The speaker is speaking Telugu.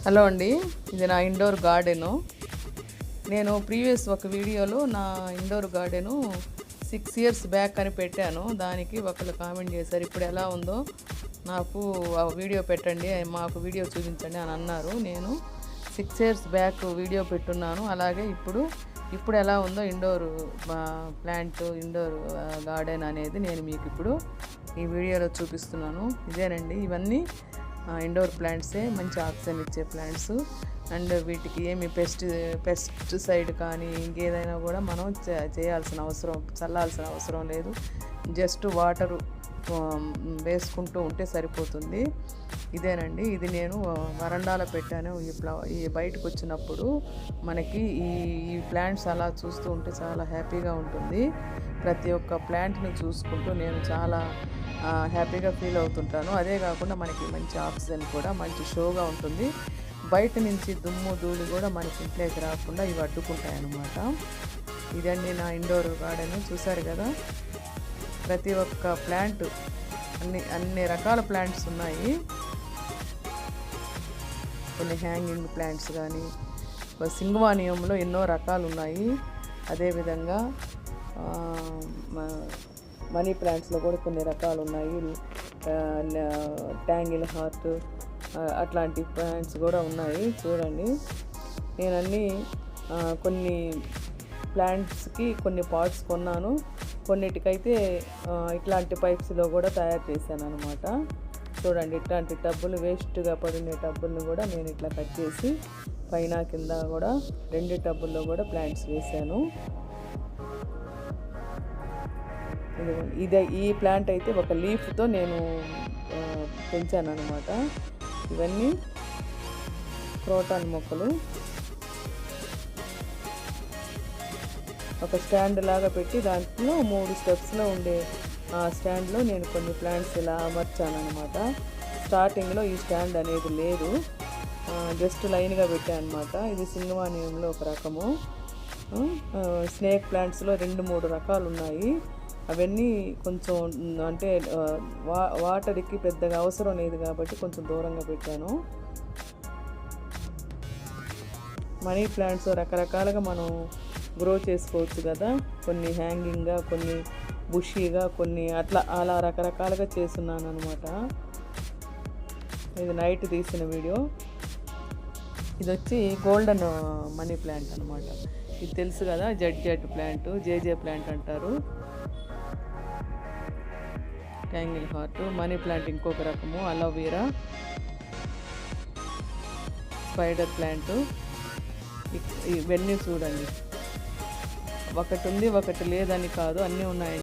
హలో అండి, ఇది నా ఇండోర్ గార్డెను. నేను ప్రీవియస్ ఒక వీడియోలో నా ఇండోర్ గార్డెను 6 ఇయర్స్ బ్యాక్ అని పెట్టాను. దానికి ఒకళ్ళు కామెంట్ చేశారు, ఇప్పుడు ఎలా ఉందో నాకు ఆ వీడియో పెట్టండి, మాకు వీడియో చూపించండి అని అన్నారు. నేను 6 ఇయర్స్ బ్యాక్ వీడియో పెట్టున్నాను. అలాగే ఇప్పుడు ఎలా ఉందో ఇండోర్ ప్లాంట్, ఇండోర్ గార్డెన్ అనేది నేను మీకు ఇప్పుడు ఈ వీడియోలో చూపిస్తున్నాను. ఇదేనండి, ఇవన్నీ ఇండోర్ ప్లాంట్సే, మంచి ఆక్సిజన్ ఇచ్చే ప్లాంట్స్. అండ్ వీటికి ఏమి పెస్టిసైడ్ కానీ ఇంకేదైనా కూడా మనం చల్లాల్సిన అవసరం లేదు. జస్ట్ వాటరు వేసుకుంటూ ఉంటే సరిపోతుంది. ఇదేనండి, ఇది నేను వరండాలో పెట్టాను. ఈ బయటకు వచ్చినప్పుడు మనకి ఈ ప్లాంట్స్ అలా చూస్తూ ఉంటే చాలా హ్యాపీగా ఉంటుంది. ప్రతి ఒక్క ప్లాంట్ని చూసుకుంటూ నేను చాలా హ్యాపీగా ఫీల్ అవుతుంటాను. అదే కాకుండా మనకి మంచి ఆక్సిజన్ కూడా మంచి షోగా ఉంటుంది. బయట నుంచి దుమ్ము ధూళి కూడా మనకి ఇంట్లోకి రాకుండా ఇవి అడ్డుకుంటాయి అన్నమాట. ఇదండి నా ఇండోర్ గార్డెన్. చూసారు కదా, ప్రతి ఒక్క ప్లాంట్, అన్ని రకాల ప్లాంట్స్ ఉన్నాయి. కొన్ని హ్యాంగింగ్ ప్లాంట్స్ కానీ, సింగవానియంలో ఎన్నో రకాలు ఉన్నాయి. అదేవిధంగా మనీ ప్లాంట్స్లో కూడా కొన్ని రకాలు ఉన్నాయి. ట్యాంగిల్ హార్ట్ అట్లాంటి ప్లాంట్స్ కూడా ఉన్నాయి. చూడండి, నేను కొన్ని ప్లాంట్స్కి కొన్ని పాట్స్ కొన్నాను, కొన్నిటికైతే ఇట్లాంటి పైప్స్లో కూడా తయారు చేశాను అనమాట. చూడండి, ఇట్లాంటి టబ్బులు, వేస్ట్గా పడిన టబ్బులను కూడా నేను ఇట్లా కట్ చేసి పైన కింద కూడా 2 టబ్బుల్లో కూడా ప్లాంట్స్ వేసాను. ఈ ప్లాంట్ అయితే ఒక లీఫ్తో నేను పెంచాను అనమాట. ఇవన్నీ క్రోటాన్ మొక్కలు. ఒక స్టాండ్ లాగా పెట్టి దాంట్లో 3 స్టెప్స్లో ఉండే ఆ స్టాండ్లో నేను కొన్ని ప్లాంట్స్ ఇలా అమర్చాను అనమాట. స్టార్టింగ్లో ఈ స్టాండ్ అనేది లేదు, జస్ట్ లైన్గా పెట్టాను అనమాట. ఇది సింగవానియంలో ఒక రకము. స్నేక్ ప్లాంట్స్లో 2-3 రకాలు ఉన్నాయి. అవన్నీ కొంచెం అంటే వాటర్కి పెద్దగా అవసరం లేదు కాబట్టి కొంచెం దూరంగా పెట్టాను. మనీ ప్లాంట్స్ రకరకాలుగా మనం గ్రో చేసుకోవచ్చు కదా. కొన్ని హ్యాంగింగ్గా, కొన్ని బుషీగా, కొన్ని అలా రకరకాలుగా చేస్తున్నాను అనమాట. ఇది నైట్ తీసిన వీడియో. ఇది వచ్చి గోల్డెన్ మనీ ప్లాంట్ అనమాట. ఇది తెలుసు కదా, జెడ్ ప్లాంట్, జేజే ప్లాంట్ అంటారు. ట్యాంగిల్ హార్ట్, మనీ ప్లాంట్ ఇంకొక రకము, అలోవెరా, స్పైడర్ ప్లాంట్. ఇవన్నీ చూడండి, ఒకటి ఉంది ఒకటి లేదని కాదు, అన్నీ ఉన్నాయి.